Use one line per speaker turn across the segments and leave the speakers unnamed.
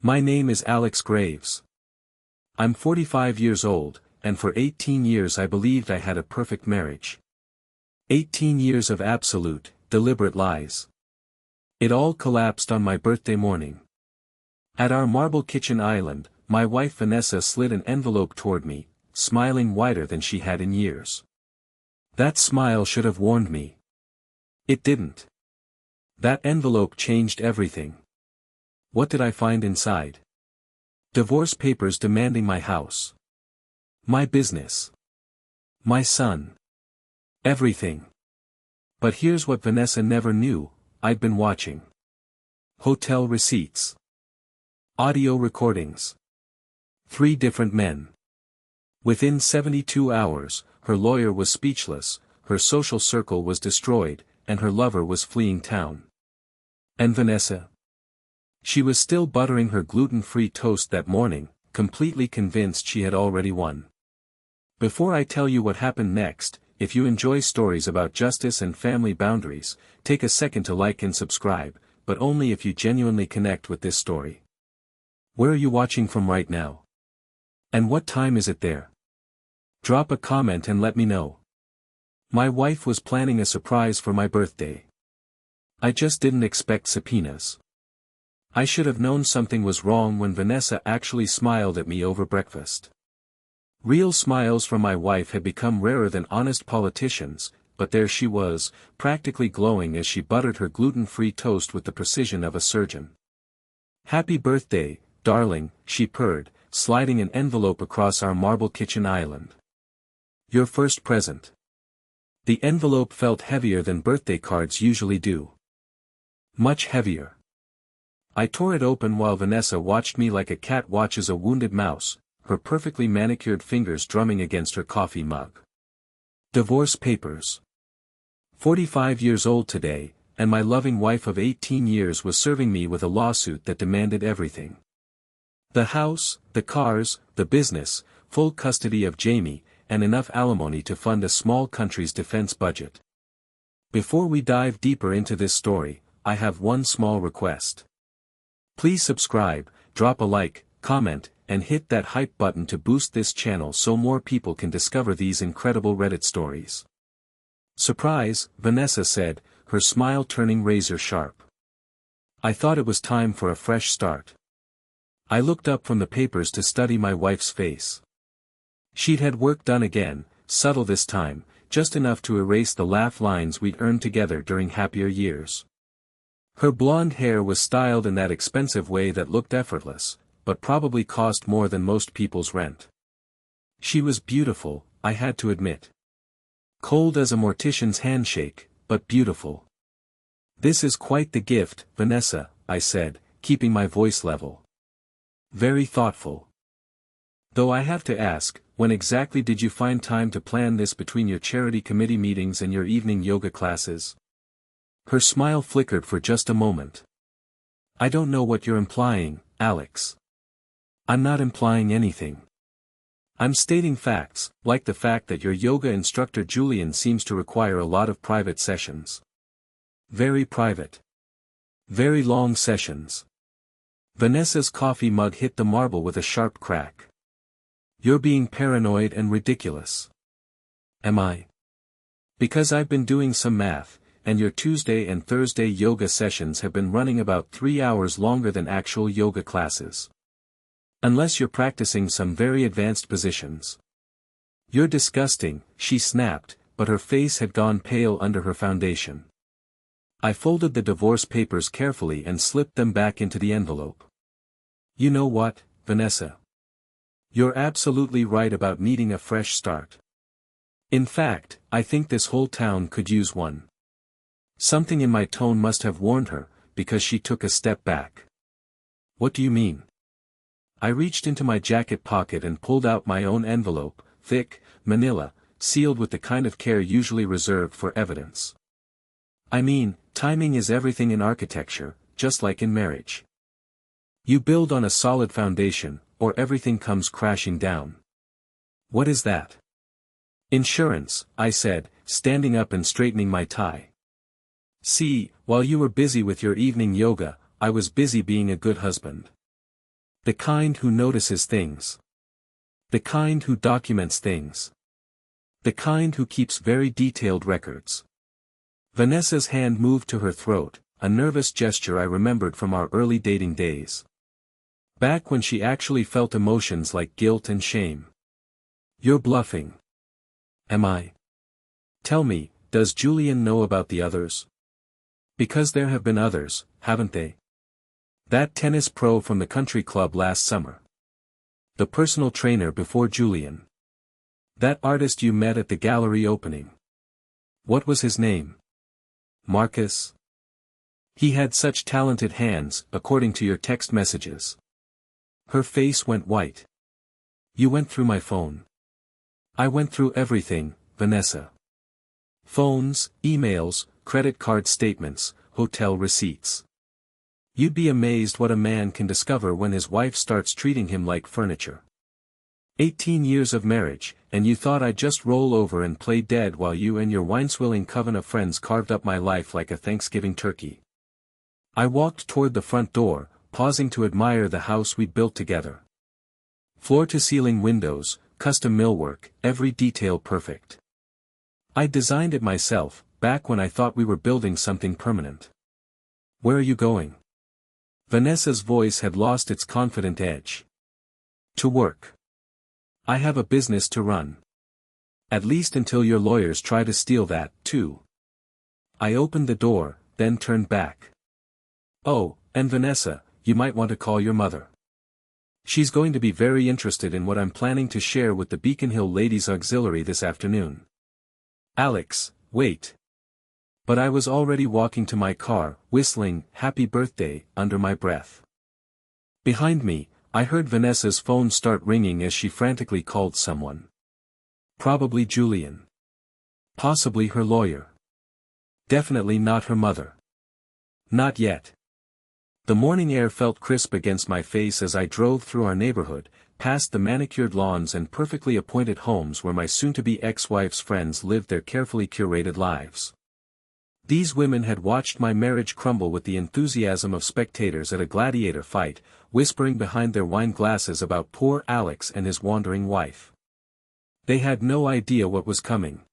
My name is Alex Graves. I'm 45 years old, and for 18 years I believed I had a perfect marriage. 18 years of absolute, deliberate lies. It all collapsed on my birthday morning. At our marble kitchen island, my wife Vanessa slid an envelope toward me, smiling wider than she had in years. That smile should have warned me. It didn't. That envelope changed everything. What did I find inside? Divorce papers demanding my house. My business. My son. Everything. But here's what Vanessa never knew: I'd been watching. Hotel receipts. Audio recordings. 3 different men. Within 72 hours, her lawyer was speechless, her social circle was destroyed, and her lover was fleeing town. And Vanessa? She was still buttering her gluten-free toast that morning, completely convinced she had already won. Before I tell you what happened next, if you enjoy stories about justice and family boundaries, take a second to like and subscribe, but only if you genuinely connect with this story. Where are you watching from right now? And what time is it there? Drop a comment and let me know. My wife was planning a surprise for my birthday. I just didn't expect subpoenas. I should have known something was wrong when Vanessa actually smiled at me over breakfast. Real smiles from my wife had become rarer than honest politicians, but there she was, practically glowing as she buttered her gluten-free toast with the precision of a surgeon. "Happy birthday, darling," she purred, sliding an envelope across our marble kitchen island. "Your first present." The envelope felt heavier than birthday cards usually do. Much heavier. I tore it open while Vanessa watched me like a cat watches a wounded mouse, her perfectly manicured fingers drumming against her coffee mug. Divorce papers. 45 years old today, and my loving wife of 18 years was serving me with a lawsuit that demanded everything. The house, the cars, the business, full custody of Jamie, and enough alimony to fund a small country's defense budget. Before we dive deeper into this story, I have one small request. Please subscribe, drop a like, comment, and hit that hype button to boost this channel so more people can discover these incredible Reddit stories. "Surprise," Vanessa said, her smile turning razor sharp. I thought it was time for a fresh start. I looked up from the papers to study my wife's face. She'd had work done again, subtle this time, just enough to erase the laugh lines we'd earned together during happier years. Her blonde hair was styled in that expensive way that looked effortless, but probably cost more than most people's rent. She was beautiful, I had to admit. Cold as a mortician's handshake, but beautiful. "This is quite the gift, Vanessa," I said, keeping my voice level. "Very thoughtful. Though I have to ask, when exactly did you find time to plan this between your charity committee meetings and your evening yoga classes?" Her smile flickered for just a moment. "I don't know what you're implying, Alex." "I'm not implying anything. I'm stating facts, like the fact that your yoga instructor Julian seems to require a lot of private sessions. Very private. Very long sessions." Vanessa's coffee mug hit the marble with a sharp crack. "You're being paranoid and ridiculous." "Am I?" "Because I've been doing some math, and your Tuesday and Thursday yoga sessions have been running about 3 hours longer than actual yoga classes. Unless you're practicing some very advanced positions." "You're disgusting," she snapped, but her face had gone pale under her foundation. I folded the divorce papers carefully and slipped them back into the envelope. "You know what, Vanessa? You're absolutely right about needing a fresh start. In fact, I think this whole town could use one." Something in my tone must have warned her, because she took a step back. "What do you mean?" I reached into my jacket pocket and pulled out my own envelope, thick, manila, sealed with the kind of care usually reserved for evidence. "I mean, timing is everything in architecture, just like in marriage. You build on a solid foundation, or everything comes crashing down." "What is that?" "Insurance," I said, standing up and straightening my tie. "See, while you were busy with your evening yoga, I was busy being a good husband. The kind who notices things. The kind who documents things. The kind who keeps very detailed records. Vanessa's hand moved to her throat, a nervous gesture I remembered from our early dating days. Back when she actually felt emotions like guilt and shame. You're bluffing. Am I? Tell me, does Julian know about the others? Because there have been others, haven't they? That tennis pro from the country club last summer. The personal trainer before Julian. That artist you met at the gallery opening. What was his name? Marcus? He had such talented hands, according to your text messages. Her face went white. You went through my phone. I went through everything, Vanessa. Phones, emails, credit card statements, hotel receipts. You'd be amazed what a man can discover when his wife starts treating him like furniture. 18 years of marriage, and you thought I'd just roll over and play dead while you and your wine-swilling coven of friends carved up my life like a Thanksgiving turkey. I walked toward the front door, pausing to admire the house we'd built together. Floor-to-ceiling windows, custom millwork, every detail perfect. I designed it myself, back when I thought we were building something permanent. Where are you going? Vanessa's voice had lost its confident edge. To work. I have a business to run. At least until your lawyers try to steal that, too. I opened the door, then turned back. Oh, and Vanessa, you might want to call your mother. She's going to be very interested in what I'm planning to share with the Beacon Hill Ladies Auxiliary this afternoon. Alex, wait. But I was already walking to my car, whistling, "Happy Birthday," under my breath. Behind me, I heard Vanessa's phone start ringing as she frantically called someone. Probably Julian. Possibly her lawyer. Definitely not her mother. Not yet. The morning air felt crisp against my face as I drove through our neighborhood, past the manicured lawns and perfectly appointed homes where my soon-to-be ex-wife's friends lived their carefully curated lives. These women had watched my marriage crumble with the enthusiasm of spectators at a gladiator fight, whispering behind their wine glasses about poor Alex and his wandering wife. They had no idea what was coming.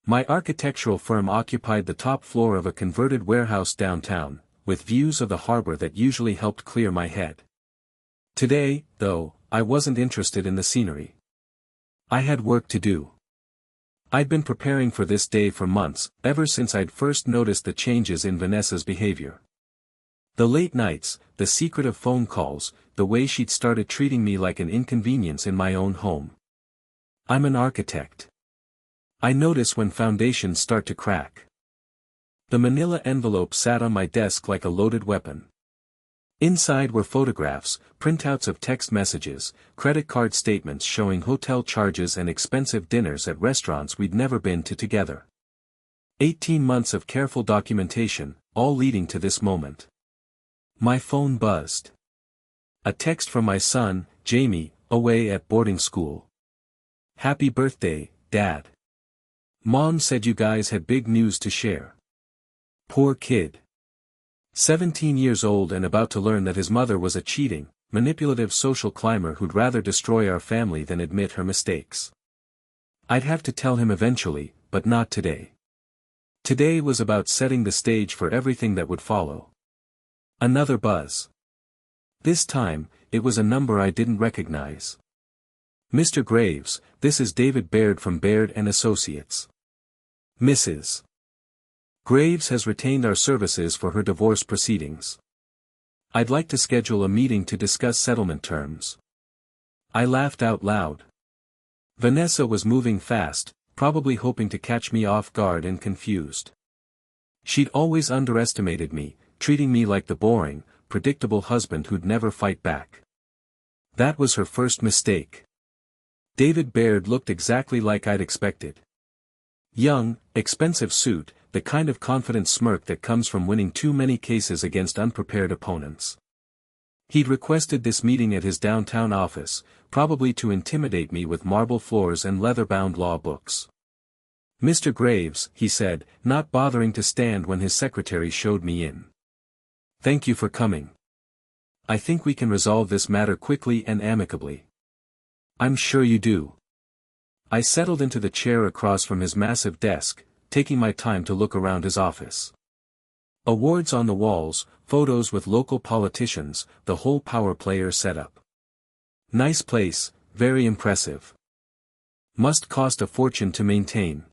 My architectural firm occupied the top floor of a converted warehouse downtown, with views of the harbor that usually helped clear my head. Today, though, I wasn't interested in the scenery. I had work to do. I'd been preparing for this day for months, ever since I'd first noticed the changes in Vanessa's behavior. The late nights, the secretive phone calls, the way she'd started treating me like an inconvenience in my own home. I'm an architect. I notice when foundations start to crack. The manila envelope sat on my desk like a loaded weapon. Inside were photographs, printouts of text messages, credit card statements showing hotel charges and expensive dinners at restaurants we'd never been to together. 18 months of careful documentation, all leading to this moment. My phone buzzed. A text from my son, Jamie, away at boarding school. Happy birthday, Dad. Mom said you guys had big news to share. Poor kid. 17 years old and about to learn that his mother was a cheating, manipulative social climber who'd rather destroy our family than admit her mistakes. I'd have to tell him eventually, but not today. Today was about setting the stage for everything that would follow. Another buzz. This time, it was a number I didn't recognize. Mr. Graves, this is David Baird from Baird & Associates. Mrs. Graves has retained our services for her divorce proceedings. I'd like to schedule a meeting to discuss settlement terms. I laughed out loud. Vanessa was moving fast, probably hoping to catch me off guard and confused. She'd always underestimated me, treating me like the boring, predictable husband who'd never fight back. That was her first mistake. David Baird looked exactly like I'd expected. Young, expensive suit, the kind of confident smirk that comes from winning too many cases against unprepared opponents. He'd requested this meeting at his downtown office, probably to intimidate me with marble floors and leather-bound law books. Mr. Graves, he said, not bothering to stand when his secretary showed me in. Thank you for coming. I think we can resolve this matter quickly and amicably. I'm sure you do. I settled into the chair across from his massive desk, taking my time to look around his office. Awards on the walls, photos with local politicians, the whole power player setup. Nice place, very impressive. Must cost a fortune to maintain.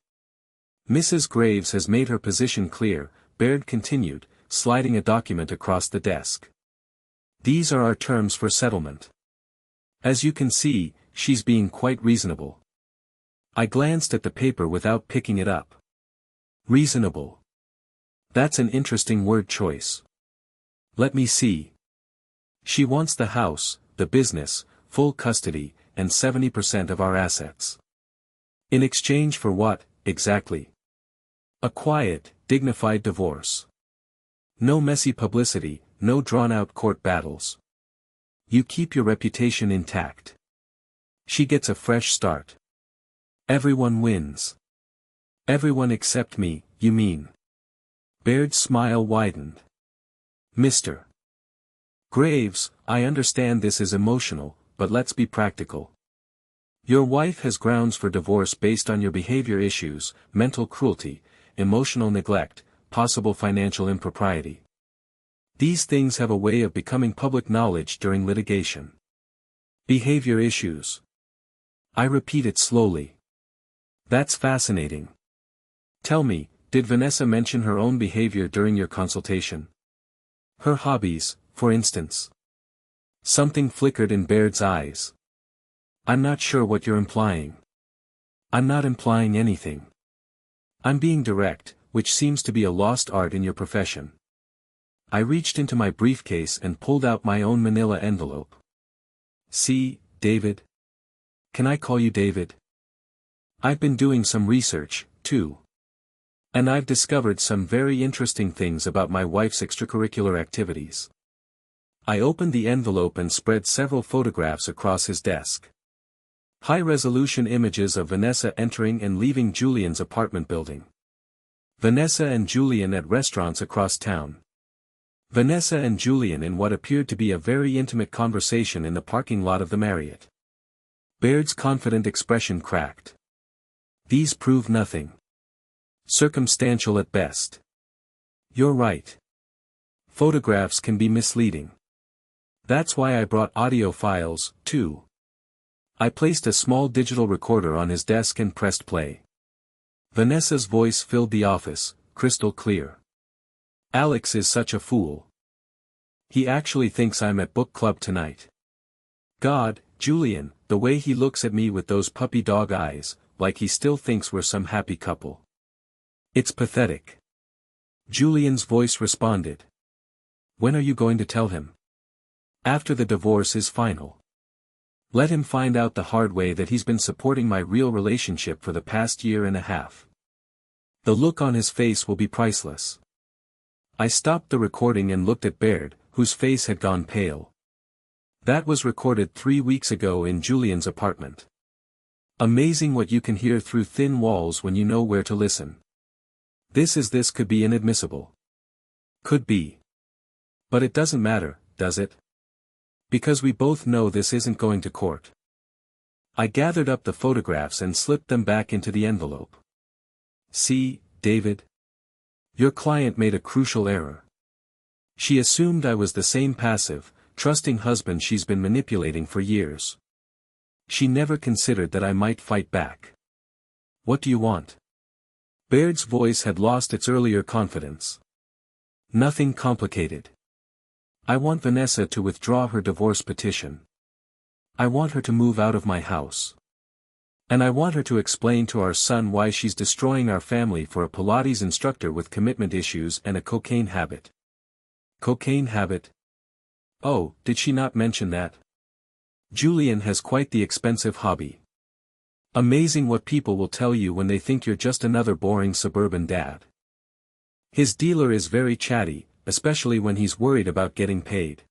Mrs. Graves has made her position clear, Baird continued, sliding a document across the desk. These are our terms for settlement. As you can see, she's being quite reasonable. I glanced at the paper without picking it up. Reasonable. That's an interesting word choice. Let me see. She wants the house, the business, full custody, and 70% of our assets. In exchange for what, exactly? A quiet, dignified divorce. No messy publicity, no drawn-out court battles. You keep your reputation intact. She gets a fresh start. Everyone wins. Everyone except me, you mean? Baird's smile widened. Mr. Graves, I understand this is emotional, but let's be practical. Your wife has grounds for divorce based on your behavior issues, mental cruelty, emotional neglect, possible financial impropriety. These things have a way of becoming public knowledge during litigation. Behavior issues. I repeat it slowly. That's fascinating. Tell me, did Vanessa mention her own behavior during your consultation? Her hobbies, for instance. Something flickered in Baird's eyes. I'm not sure what you're implying. I'm not implying anything. I'm being direct, which seems to be a lost art in your profession. I reached into my briefcase and pulled out my own manila envelope. See, David? Can I call you David? I've been doing some research, too. And I've discovered some very interesting things about my wife's extracurricular activities. I opened the envelope and spread several photographs across his desk. High-resolution images of Vanessa entering and leaving Julian's apartment building. Vanessa and Julian at restaurants across town. Vanessa and Julian in what appeared to be a very intimate conversation in the parking lot of the Marriott. Baird's confident expression cracked. These prove nothing. Circumstantial at best. You're right. Photographs can be misleading. That's why I brought audio files, too. I placed a small digital recorder on his desk and pressed play. Vanessa's voice filled the office, crystal clear. Alex is such a fool. He actually thinks I'm at book club tonight. God, Julian, the way he looks at me with those puppy dog eyes, like he still thinks we're some happy couple. It's pathetic. Julian's voice responded. When are you going to tell him? After the divorce is final. Let him find out the hard way that he's been supporting my real relationship for the past year and a half. The look on his face will be priceless. I stopped the recording and looked at Baird, whose face had gone pale. That was recorded 3 weeks ago in Julian's apartment. Amazing what you can hear through thin walls when you know where to listen. This could be inadmissible. Could be. But it doesn't matter, does it? Because we both know this isn't going to court. I gathered up the photographs and slipped them back into the envelope. See, David? Your client made a crucial error. She assumed I was the same passive, trusting husband she's been manipulating for years. She never considered that I might fight back. What do you want? Baird's voice had lost its earlier confidence. Nothing complicated. I want Vanessa to withdraw her divorce petition. I want her to move out of my house. And I want her to explain to our son why she's destroying our family for a Pilates instructor with commitment issues and a cocaine habit. Cocaine habit? Oh, did she not mention that? Julian has quite the expensive hobby. Amazing what people will tell you when they think you're just another boring suburban dad. His dealer is very chatty, especially when he's worried about getting paid.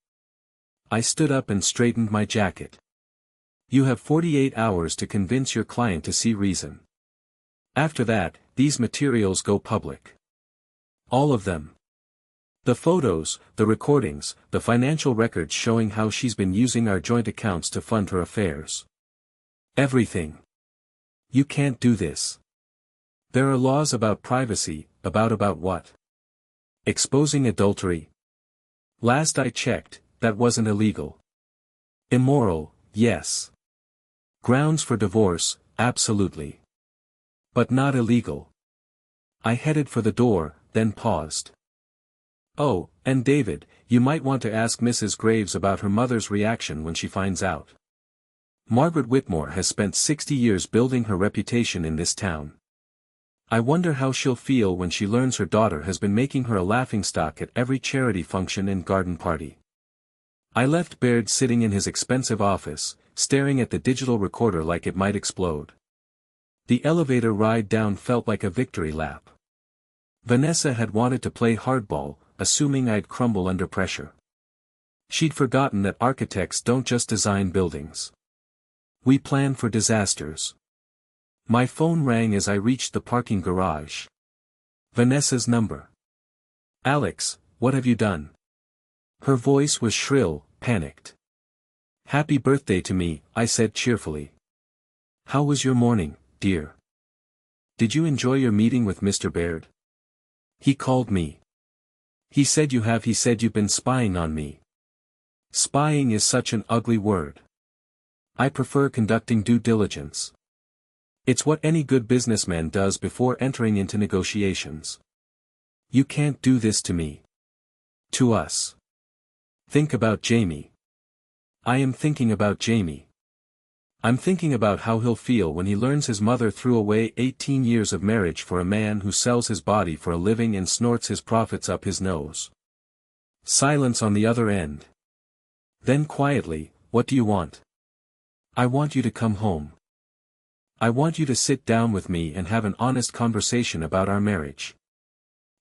I stood up and straightened my jacket. You have 48 hours to convince your client to see reason. After that, these materials go public. All of them. The photos, the recordings, the financial records showing how she's been using our joint accounts to fund her affairs. Everything. You can't do this. There are laws about privacy, about what? Exposing adultery. Last I checked, that wasn't illegal. Immoral, yes. Grounds for divorce, absolutely. But not illegal. I headed for the door, then paused. Oh, and David, you might want to ask Mrs. Graves about her mother's reaction when she finds out. Margaret Whitmore has spent 60 years building her reputation in this town. I wonder how she'll feel when she learns her daughter has been making her a laughingstock at every charity function and garden party. I left Baird sitting in his expensive office, staring at the digital recorder like it might explode. The elevator ride down felt like a victory lap. Vanessa had wanted to play hardball, assuming I'd crumble under pressure. She'd forgotten that architects don't just design buildings. We plan for disasters. My phone rang as I reached the parking garage. Vanessa's number. Alex, what have you done? Her voice was shrill, panicked. Happy birthday to me, I said cheerfully. How was your morning, dear? Did you enjoy your meeting with Mr. Baird? He called me. He said you've been spying on me. Spying is such an ugly word. I prefer conducting due diligence. It's what any good businessman does before entering into negotiations. You can't do this to me. To us. Think about Jamie. I am thinking about Jamie. I'm thinking about how he'll feel when he learns his mother threw away 18 years of marriage for a man who sells his body for a living and snorts his profits up his nose. Silence on the other end. Then quietly, what do you want? I want you to come home. I want you to sit down with me and have an honest conversation about our marriage.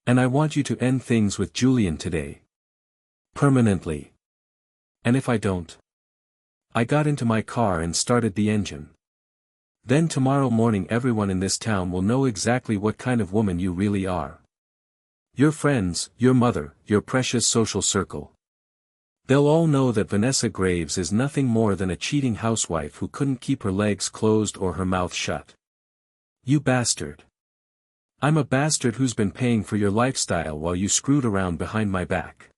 And I want you to end things with Julian today. Permanently. And if I don't? I got into my car and started the engine. Then tomorrow morning everyone in this town will know exactly what kind of woman you really are. Your friends, your mother, your precious social circle. They'll all know that Vanessa Graves is nothing more than a cheating housewife who couldn't keep her legs closed or her mouth shut. You bastard. I'm a bastard who's been paying for your lifestyle while you screwed around behind my back.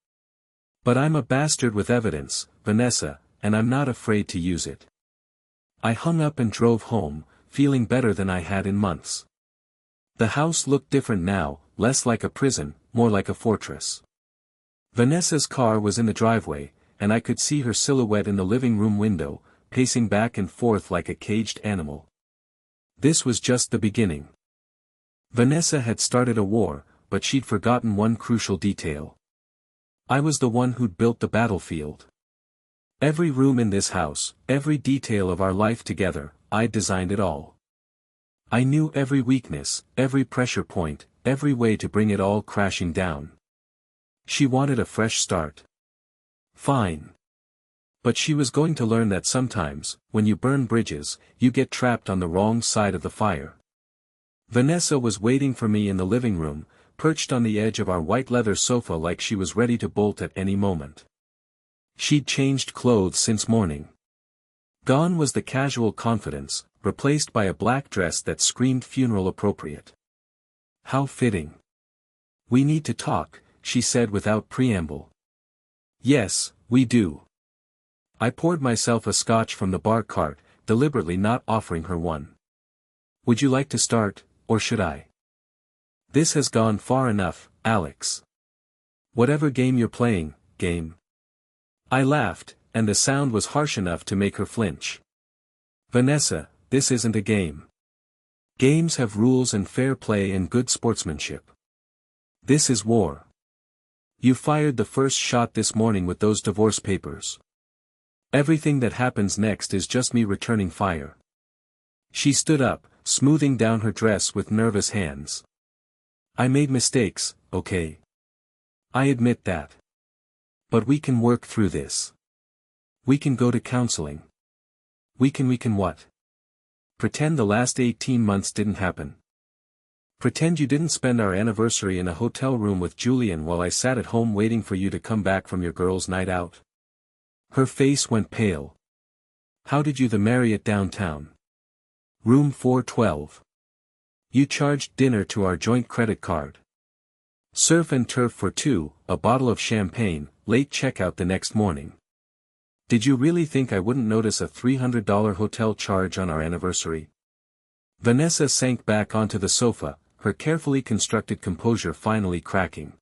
But I'm a bastard with evidence, Vanessa, and I'm not afraid to use it. I hung up and drove home, feeling better than I had in months. The house looked different now, less like a prison, more like a fortress. Vanessa's car was in the driveway, and I could see her silhouette in the living room window, pacing back and forth like a caged animal. This was just the beginning. Vanessa had started a war, but she'd forgotten one crucial detail. I was the one who'd built the battlefield. Every room in this house, every detail of our life together, I'd designed it all. I knew every weakness, every pressure point, every way to bring it all crashing down. She wanted a fresh start. Fine. But she was going to learn that sometimes, when you burn bridges, you get trapped on the wrong side of the fire. Vanessa was waiting for me in the living room, perched on the edge of our white leather sofa like she was ready to bolt at any moment. She'd changed clothes since morning. Gone was the casual confidence, replaced by a black dress that screamed funeral appropriate. How fitting. We need to talk, she said without preamble. Yes, we do. I poured myself a scotch from the bar cart, deliberately not offering her one. Would you like to start, or should I? This has gone far enough, Alex. Whatever game you're playing, game. I laughed, and the sound was harsh enough to make her flinch. Vanessa, this isn't a game. Games have rules and fair play and good sportsmanship. This is war. You fired the first shot this morning with those divorce papers. Everything that happens next is just me returning fire. She stood up, smoothing down her dress with nervous hands. I made mistakes, okay? I admit that. But we can work through this. We can go to counseling. We can what? Pretend the last 18 months didn't happen. Pretend you didn't spend our anniversary in a hotel room with Julian while I sat at home waiting for you to come back from your girls' night out. Her face went pale. How did you the Marriott downtown? Room 412. You charged dinner to our joint credit card. Surf and turf for two, a bottle of champagne, late checkout the next morning. Did you really think I wouldn't notice a $300 hotel charge on our anniversary? Vanessa sank back onto the sofa, her carefully constructed composure finally cracking.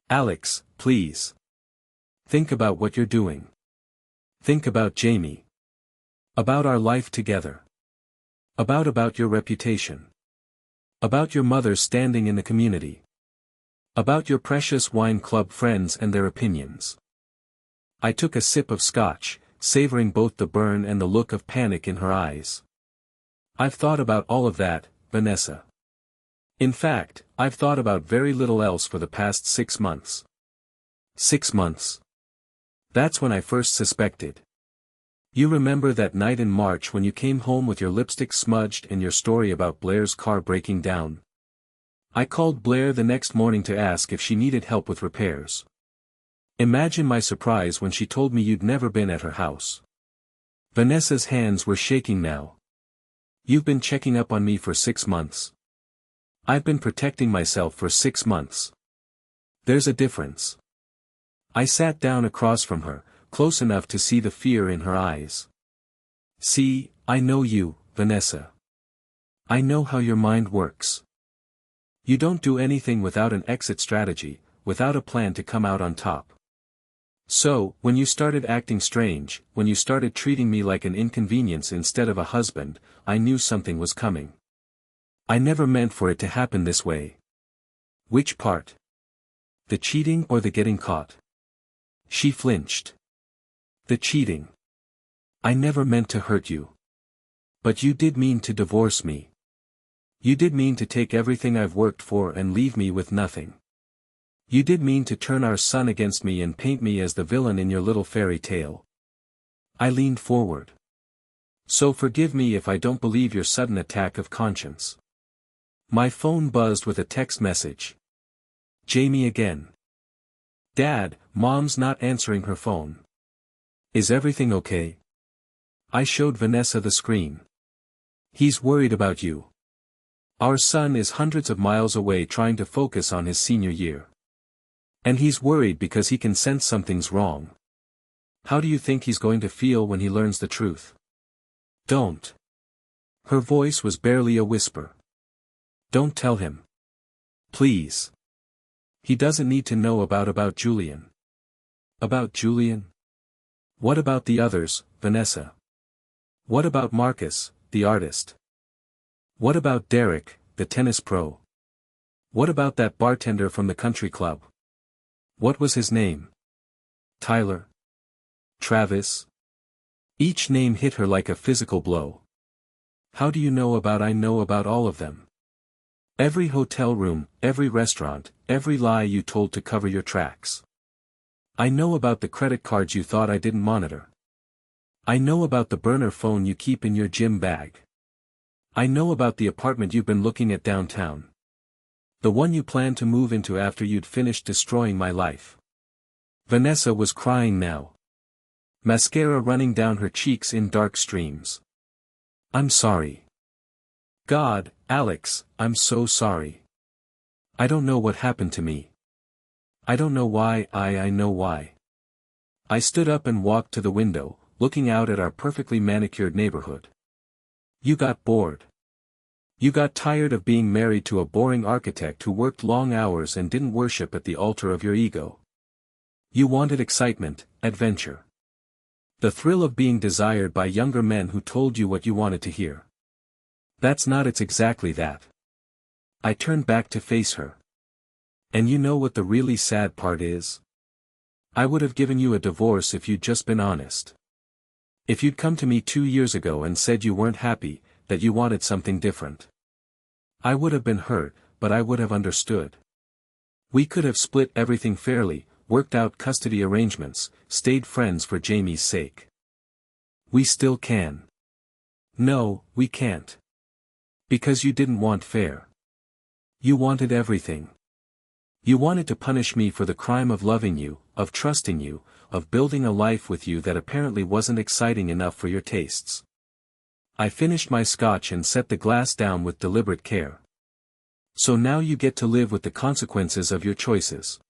Alex, please. Think about what you're doing. Think about Jamie. About our life together. About your reputation. About your mother's standing in the community. About your precious wine club friends and their opinions. I took a sip of scotch, savoring both the burn and the look of panic in her eyes. I've thought about all of that, Vanessa. In fact, I've thought about very little else for the past 6 months. 6 months. That's when I first suspected. You remember that night in March when you came home with your lipstick smudged and your story about Blair's car breaking down? I called Blair the next morning to ask if she needed help with repairs. Imagine my surprise when she told me you'd never been at her house. Vanessa's hands were shaking now. You've been checking up on me for 6 months. I've been protecting myself for 6 months. There's a difference. I sat down across from her, close enough to see the fear in her eyes. See, I know you, Vanessa. I know how your mind works. You don't do anything without an exit strategy, without a plan to come out on top. So, when you started acting strange, when you started treating me like an inconvenience instead of a husband, I knew something was coming. I never meant for it to happen this way. Which part? The cheating or the getting caught? She flinched. The cheating. I never meant to hurt you. But you did mean to divorce me. You did mean to take everything I've worked for and leave me with nothing. You did mean to turn our son against me and paint me as the villain in your little fairy tale. I leaned forward. So forgive me if I don't believe your sudden attack of conscience. My phone buzzed with a text message. Jamie again. Dad, Mom's not answering her phone. Is everything okay? I showed Vanessa the screen. He's worried about you. Our son is hundreds of miles away trying to focus on his senior year. And he's worried because he can sense something's wrong. How do you think he's going to feel when he learns the truth? Don't. Her voice was barely a whisper. Don't tell him. Please. He doesn't need to know about Julian. About Julian? What about the others, Vanessa? What about Marcus, the artist? What about Derek, the tennis pro? What about that bartender from the country club? What was his name? Tyler? Travis? Each name hit her like a physical blow. How do you know about I know about all of them? Every hotel room, every restaurant, every lie you told to cover your tracks. I know about the credit cards you thought I didn't monitor. I know about the burner phone you keep in your gym bag. I know about the apartment you've been looking at downtown. The one you planned to move into after you'd finished destroying my life. Vanessa was crying now. Mascara running down her cheeks in dark streams. I'm sorry. God, Alex, I'm so sorry. I don't know what happened to me. I don't know why. I know why. I stood up and walked to the window, looking out at our perfectly manicured neighborhood. You got bored. You got tired of being married to a boring architect who worked long hours and didn't worship at the altar of your ego. You wanted excitement, adventure. The thrill of being desired by younger men who told you what you wanted to hear. That's not it's exactly that. I turned back to face her. And you know what the really sad part is? I would have given you a divorce if you'd just been honest. If you'd come to me 2 years ago and said you weren't happy, that you wanted something different. I would have been hurt, but I would have understood. We could have split everything fairly, worked out custody arrangements, stayed friends for Jamie's sake. We still can. No, we can't. Because you didn't want fair. You wanted everything. You wanted to punish me for the crime of loving you, of trusting you, of building a life with you that apparently wasn't exciting enough for your tastes. I finished my scotch and set the glass down with deliberate care. So now you get to live with the consequences of your choices.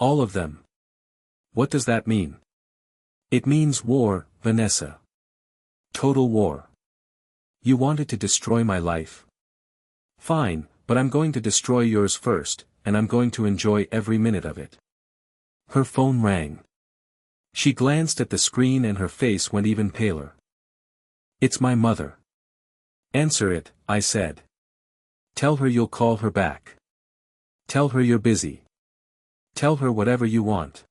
All of them. What does that mean? It means war, Vanessa. Total war. You wanted to destroy my life. Fine, but I'm going to destroy yours first, and I'm going to enjoy every minute of it. Her phone rang. She glanced at the screen and her face went even paler. It's my mother. Answer it, I said. Tell her you'll call her back. Tell her you're busy. Tell her whatever you want.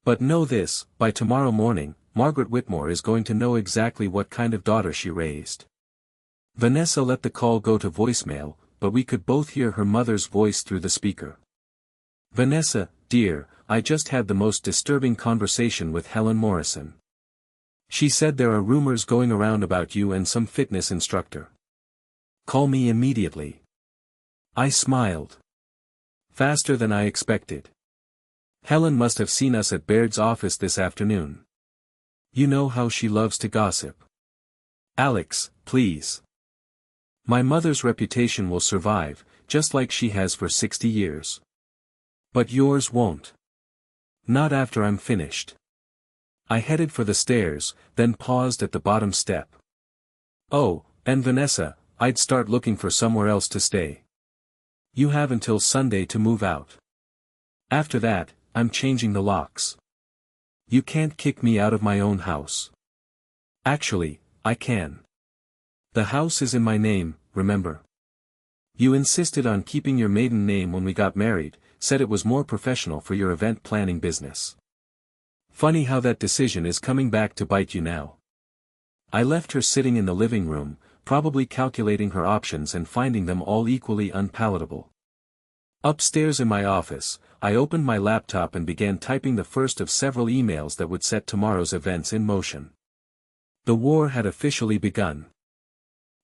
But know this, by tomorrow morning, Margaret Whitmore is going to know exactly what kind of daughter she raised. Vanessa let the call go to voicemail, but we could both hear her mother's voice through the speaker. Vanessa, dear, I just had the most disturbing conversation with Helen Morrison. She said there are rumors going around about you and some fitness instructor. Call me immediately. I smiled. Faster than I expected. Helen must have seen us at Baird's office this afternoon. You know how she loves to gossip. Alex, please. My mother's reputation will survive, just like she has for 60 years. But yours won't. Not after I'm finished. I headed for the stairs, then paused at the bottom step. Oh, and Vanessa, I'd start looking for somewhere else to stay. You have until Sunday to move out. After that, I'm changing the locks. You can't kick me out of my own house. Actually, I can. The house is in my name, remember? You insisted on keeping your maiden name when we got married, said it was more professional for your event planning business. Funny how that decision is coming back to bite you now. I left her sitting in the living room, probably calculating her options and finding them all equally unpalatable. Upstairs in my office, I opened my laptop and began typing the first of several emails that would set tomorrow's events in motion. The war had officially begun.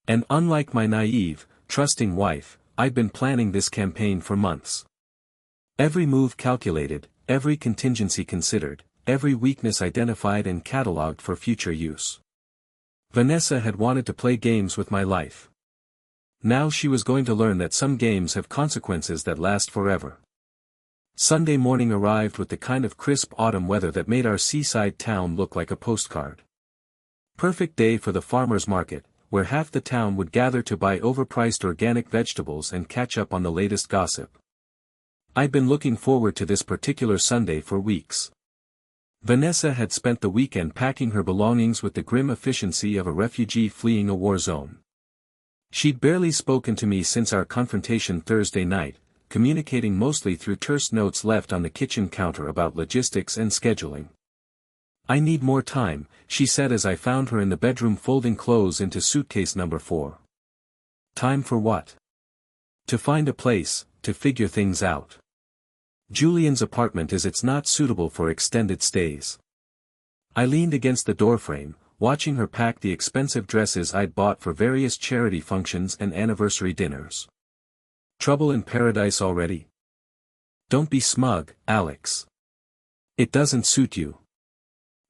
And unlike my naive, trusting wife, I'd been planning this campaign for months. Every move calculated, every contingency considered, every weakness identified and catalogued for future use. Vanessa had wanted to play games with my life. Now she was going to learn that some games have consequences that last forever. Sunday morning arrived with the kind of crisp autumn weather that made our seaside town look like a postcard. Perfect day for the farmer's market, where half the town would gather to buy overpriced organic vegetables and catch up on the latest gossip. I'd been looking forward to this particular Sunday for weeks. Vanessa had spent the weekend packing her belongings with the grim efficiency of a refugee fleeing a war zone. She'd barely spoken to me since our confrontation Thursday night, communicating mostly through terse notes left on the kitchen counter about logistics and scheduling. I need more time, she said as I found her in the bedroom folding clothes into suitcase number 4. Time for what? To find a place, to figure things out. Julian's apartment it's not suitable for extended stays. I leaned against the doorframe, watching her pack the expensive dresses I'd bought for various charity functions and anniversary dinners. Trouble in paradise already? Don't be smug, Alex. It doesn't suit you.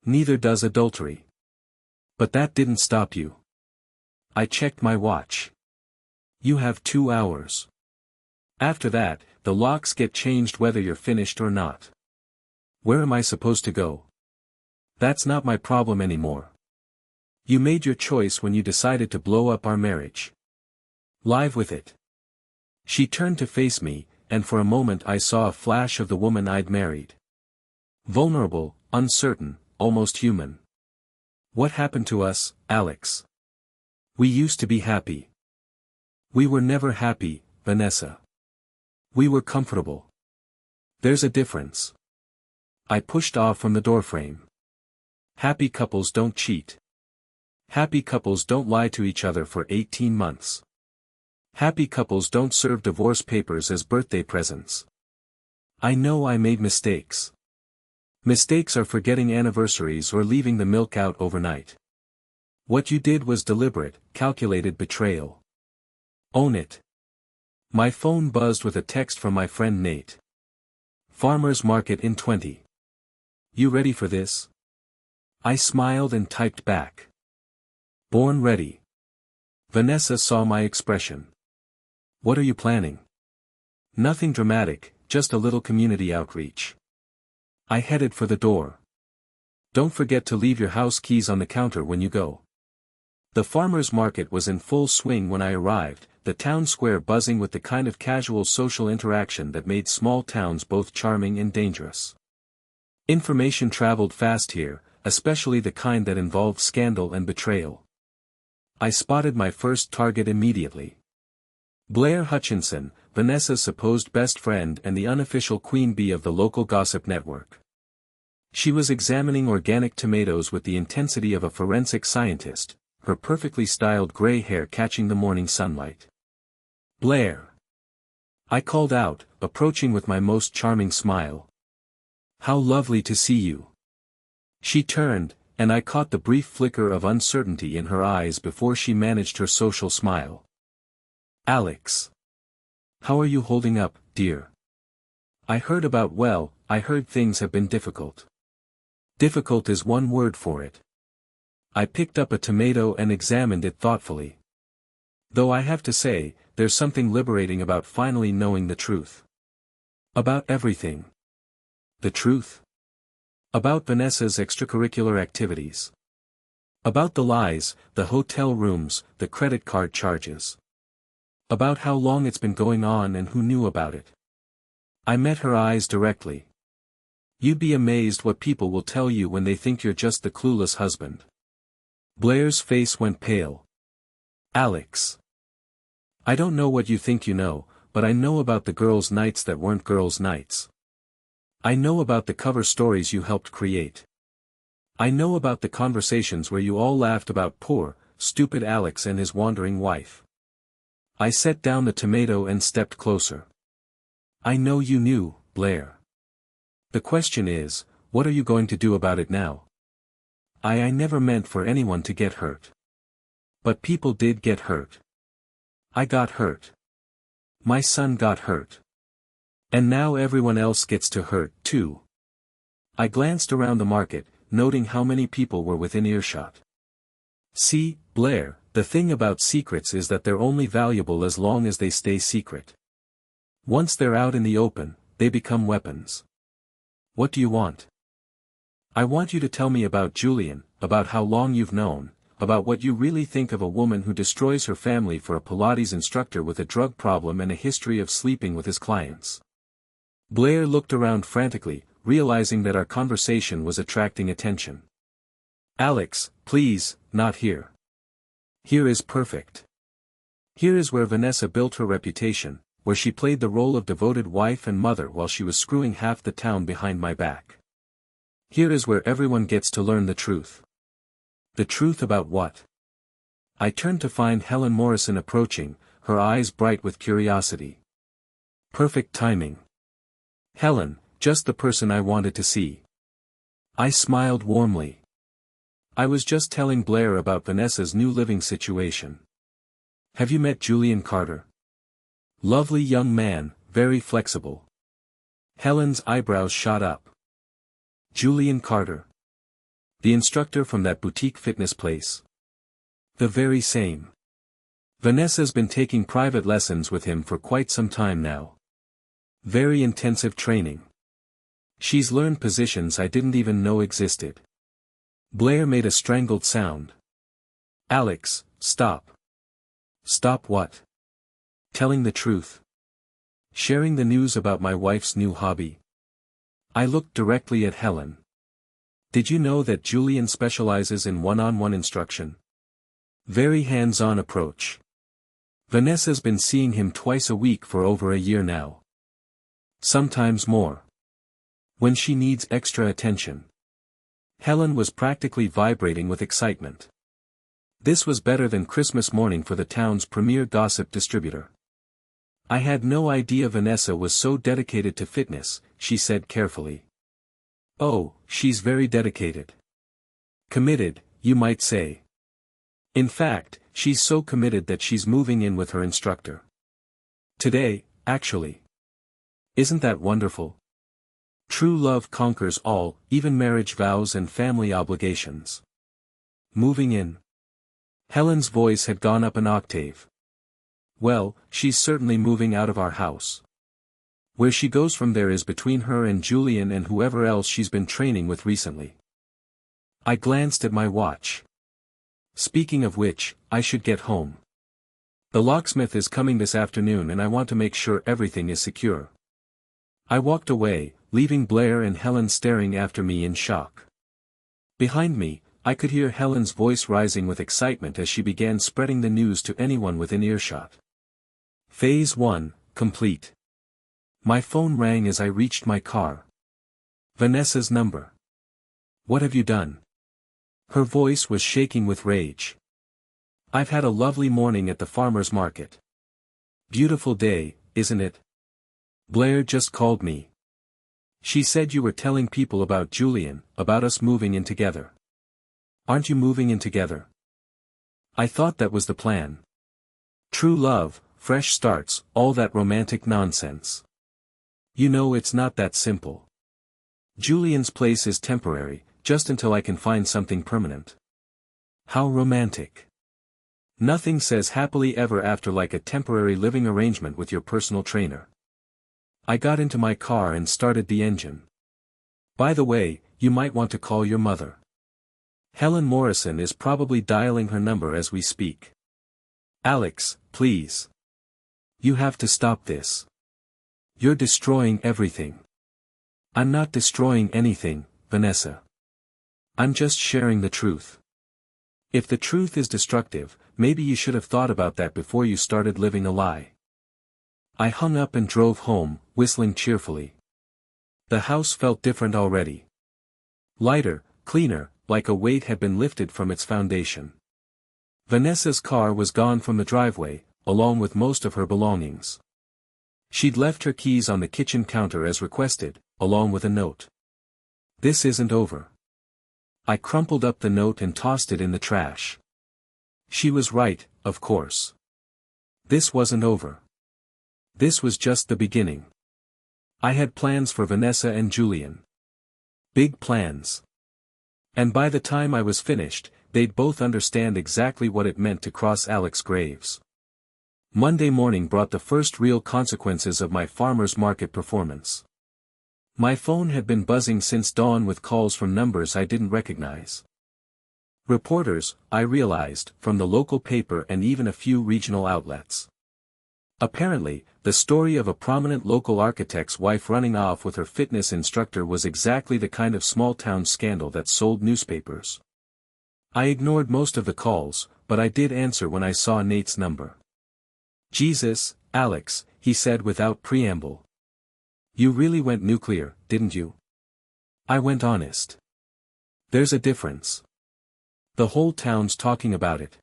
Neither does adultery. But that didn't stop you. I checked my watch. You have 2 hours. After that, the locks get changed whether you're finished or not. Where am I supposed to go? That's not my problem anymore. You made your choice when you decided to blow up our marriage. Live with it. She turned to face me, and for a moment I saw a flash of the woman I'd married. Vulnerable, uncertain, almost human. What happened to us, Alex? We used to be happy. We were never happy, Vanessa. We were comfortable. There's a difference. I pushed off from the doorframe. Happy couples don't cheat. Happy couples don't lie to each other for 18 months. Happy couples don't serve divorce papers as birthday presents. I know I made mistakes. Mistakes are forgetting anniversaries or leaving the milk out overnight. What you did was deliberate, calculated betrayal. Own it. My phone buzzed with a text from my friend Nate. Farmer's market in 20. You ready for this? I smiled and typed back. Born ready. Vanessa saw my expression. What are you planning? Nothing dramatic, just a little community outreach. I headed for the door. Don't forget to leave your house keys on the counter when you go. The farmer's market was in full swing when I arrived, the town square buzzing with the kind of casual social interaction that made small towns both charming and dangerous. Information traveled fast here, especially the kind that involved scandal and betrayal. I spotted my first target immediately. Blair Hutchinson, Vanessa's supposed best friend and the unofficial queen bee of the local gossip network. She was examining organic tomatoes with the intensity of a forensic scientist, her perfectly styled gray hair catching the morning sunlight. Blair! I called out, approaching with my most charming smile. How lovely to see you! She turned, and I caught the brief flicker of uncertainty in her eyes before she managed her social smile. Alex! How are you holding up, dear? I heard things have been difficult. Difficult is one word for it. I picked up a tomato and examined it thoughtfully. Though I have to say, there's something liberating about finally knowing the truth. About everything. The truth? About Vanessa's extracurricular activities. About the lies, the hotel rooms, the credit card charges. About how long it's been going on and who knew about it. I met her eyes directly. You'd be amazed what people will tell you when they think you're just the clueless husband. Blair's face went pale. Alex. I don't know what you think you know, but I know about the girls' nights that weren't girls' nights. I know about the cover stories you helped create. I know about the conversations where you all laughed about poor, stupid Alex and his wandering wife. I set down the tomato and stepped closer. I know you knew, Blair. The question is, what are you going to do about it now? I never meant for anyone to get hurt. But people did get hurt. I got hurt. My son got hurt. And now everyone else gets to hurt, too. I glanced around the market, noting how many people were within earshot. See, Blair, the thing about secrets is that they're only valuable as long as they stay secret. Once they're out in the open, they become weapons. What do you want? I want you to tell me about Julian, about how long you've known, about what you really think of a woman who destroys her family for a Pilates instructor with a drug problem and a history of sleeping with his clients. Blair looked around frantically, realizing that our conversation was attracting attention. Alex, please, not here. Here is perfect. Here is where Vanessa built her reputation, where she played the role of devoted wife and mother while she was screwing half the town behind my back. Here is where everyone gets to learn the truth. The truth about what? I turned to find Helen Morrison approaching, her eyes bright with curiosity. Perfect timing. Helen, just the person I wanted to see. I smiled warmly. I was just telling Blair about Vanessa's new living situation. Have you met Julian Carter? Lovely young man, very flexible. Helen's eyebrows shot up. Julian Carter. The instructor from that boutique fitness place. The very same. Vanessa's been taking private lessons with him for quite some time now. Very intensive training. She's learned positions I didn't even know existed. Blair made a strangled sound. Alex, stop. Stop what? Telling the truth. Sharing the news about my wife's new hobby. I looked directly at Helen. Did you know that Julian specializes in one-on-one instruction? Very hands-on approach. Vanessa's been seeing him twice a week for over a year now. Sometimes more. When she needs extra attention. Helen was practically vibrating with excitement. This was better than Christmas morning for the town's premier gossip distributor. I had no idea Vanessa was so dedicated to fitness, she said carefully. Oh, she's very dedicated. Committed, you might say. In fact, she's so committed that she's moving in with her instructor. Today, actually. Isn't that wonderful? True love conquers all, even marriage vows and family obligations. Moving in. Helen's voice had gone up an octave. Well, she's certainly moving out of our house. Where she goes from there is between her and Julian and whoever else she's been training with recently. I glanced at my watch. Speaking of which, I should get home. The locksmith is coming this afternoon and I want to make sure everything is secure. I walked away, leaving Blair and Helen staring after me in shock. Behind me, I could hear Helen's voice rising with excitement as she began spreading the news to anyone within earshot. Phase 1, complete. My phone rang as I reached my car. Vanessa's number. What have you done? Her voice was shaking with rage. I've had a lovely morning at the farmer's market. Beautiful day, isn't it? Blair just called me. She said you were telling people about Julian, about us moving in together. Aren't you moving in together? I thought that was the plan. True love, fresh starts, all that romantic nonsense. You know it's not that simple. Julian's place is temporary, just until I can find something permanent. How romantic. Nothing says happily ever after like a temporary living arrangement with your personal trainer. I got into my car and started the engine. By the way, you might want to call your mother. Helen Morrison is probably dialing her number as we speak. Alex, please. You have to stop this. You're destroying everything. I'm not destroying anything, Vanessa. I'm just sharing the truth. If the truth is destructive, maybe you should have thought about that before you started living a lie. I hung up and drove home, whistling cheerfully. The house felt different already. Lighter, cleaner, like a weight had been lifted from its foundation. Vanessa's car was gone from the driveway, along with most of her belongings. She'd left her keys on the kitchen counter as requested, along with a note. This isn't over. I crumpled up the note and tossed it in the trash. She was right, of course. This wasn't over. This was just the beginning. I had plans for Vanessa and Julian. Big plans. And by the time I was finished, they'd both understand exactly what it meant to cross Alex Graves. Monday morning brought the first real consequences of my farmer's market performance. My phone had been buzzing since dawn with calls from numbers I didn't recognize. Reporters, I realized, from the local paper and even a few regional outlets. Apparently, the story of a prominent local architect's wife running off with her fitness instructor was exactly the kind of small-town scandal that sold newspapers. I ignored most of the calls, but I did answer when I saw Nate's number. Jesus, Alex, he said without preamble. You really went nuclear, didn't you? I went honest. There's a difference. The whole town's talking about it.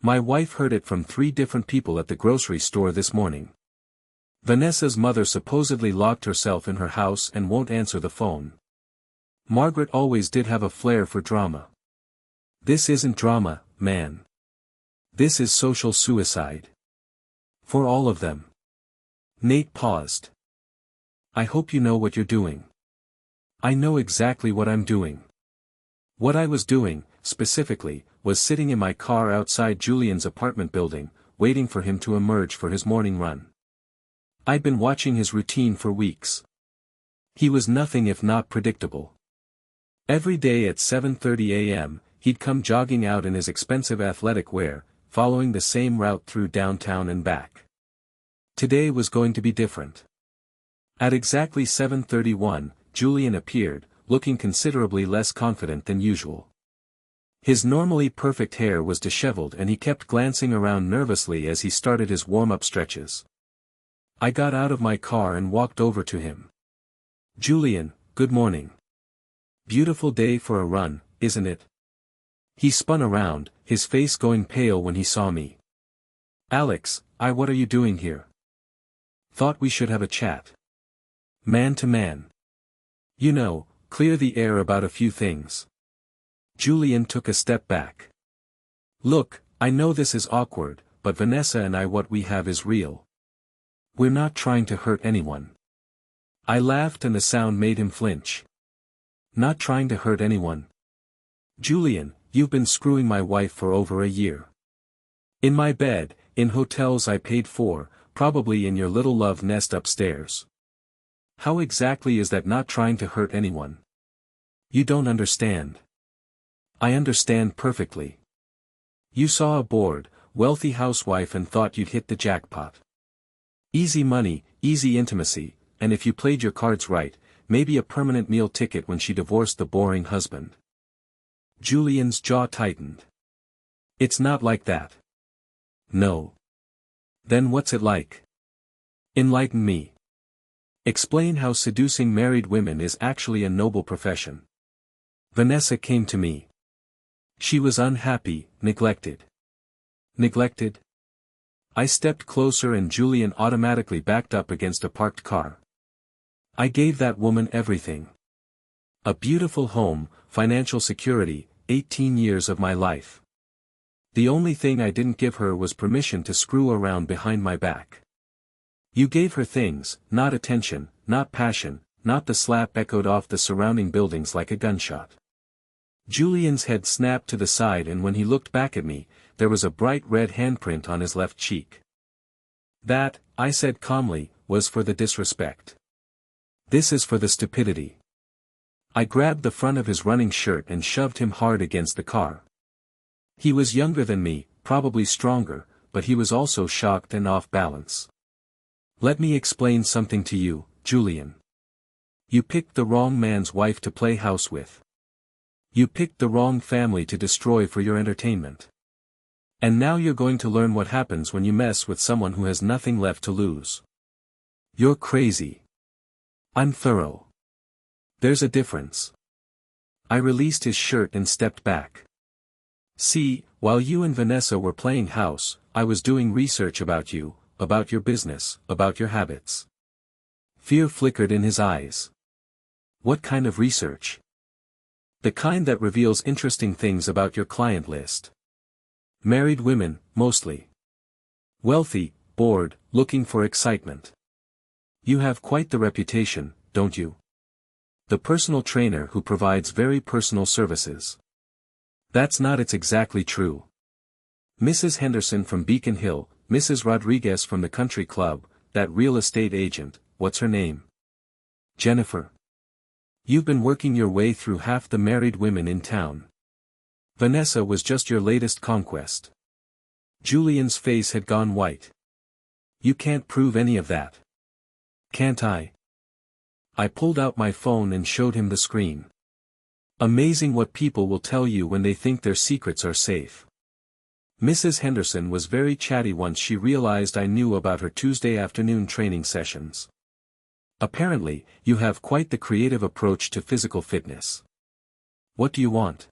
My wife heard it from 3 different people at the grocery store this morning. Vanessa's mother supposedly locked herself in her house and won't answer the phone. Margaret always did have a flair for drama. This isn't drama, man. This is social suicide. For all of them. Nate paused. I hope you know what you're doing. I know exactly what I'm doing. What I was doing, specifically, was sitting in my car outside Julian's apartment building, waiting for him to emerge for his morning run. I'd been watching his routine for weeks. He was nothing if not predictable. Every day at 7:30 a.m., he'd come jogging out in his expensive athletic wear, following the same route through downtown and back. Today was going to be different. At exactly 7:31, Julian appeared, looking considerably less confident than usual. His normally perfect hair was disheveled and he kept glancing around nervously as he started his warm-up stretches. I got out of my car and walked over to him. Julian, good morning. Beautiful day for a run, isn't it? He spun around, his face going pale when he saw me. Alex, what are you doing here? Thought we should have a chat. Man to man. You know, clear the air about a few things. Julian took a step back. Look, I know this is awkward, but Vanessa and what we have is real. We're not trying to hurt anyone. I laughed and the sound made him flinch. Not trying to hurt anyone. Julian, you've been screwing my wife for over a year. In my bed, in hotels I paid for, probably in your little love nest upstairs. How exactly is that not trying to hurt anyone? You don't understand. I understand perfectly. You saw a bored, wealthy housewife and thought you'd hit the jackpot. Easy money, easy intimacy, and if you played your cards right, maybe a permanent meal ticket when she divorced the boring husband. Julian's jaw tightened. It's not like that. No. Then what's it like? Enlighten me. Explain how seducing married women is actually a noble profession. Vanessa came to me. She was unhappy, neglected. Neglected? I stepped closer and Julian automatically backed up against a parked car. I gave that woman everything. A beautiful home, financial security, 18 years of my life. The only thing I didn't give her was permission to screw around behind my back. You gave her things, not attention, not passion, not the slap echoed off the surrounding buildings like a gunshot. Julian's head snapped to the side and when he looked back at me, there was a bright red handprint on his left cheek. That, I said calmly, was for the disrespect. This is for the stupidity. I grabbed the front of his running shirt and shoved him hard against the car. He was younger than me, probably stronger, but he was also shocked and off balance. Let me explain something to you, Julian. You picked the wrong man's wife to play house with. You picked the wrong family to destroy for your entertainment. And now you're going to learn what happens when you mess with someone who has nothing left to lose. You're crazy. I'm thorough. There's a difference. I released his shirt and stepped back. See, while you and Vanessa were playing house, I was doing research about you, about your business, about your habits. Fear flickered in his eyes. What kind of research? The kind that reveals interesting things about your client list. Married women, mostly. Wealthy, bored, looking for excitement. You have quite the reputation, don't you? The personal trainer who provides very personal services. That's not it's exactly true. Mrs. Henderson from Beacon Hill, Mrs. Rodriguez from the country club, that real estate agent, what's her name? Jennifer. You've been working your way through half the married women in town. Vanessa was just your latest conquest. Julian's face had gone white. You can't prove any of that. Can't I? I pulled out my phone and showed him the screen. Amazing what people will tell you when they think their secrets are safe. Mrs. Henderson was very chatty once she realized I knew about her Tuesday afternoon training sessions. Apparently, you have quite the creative approach to physical fitness. What do you want?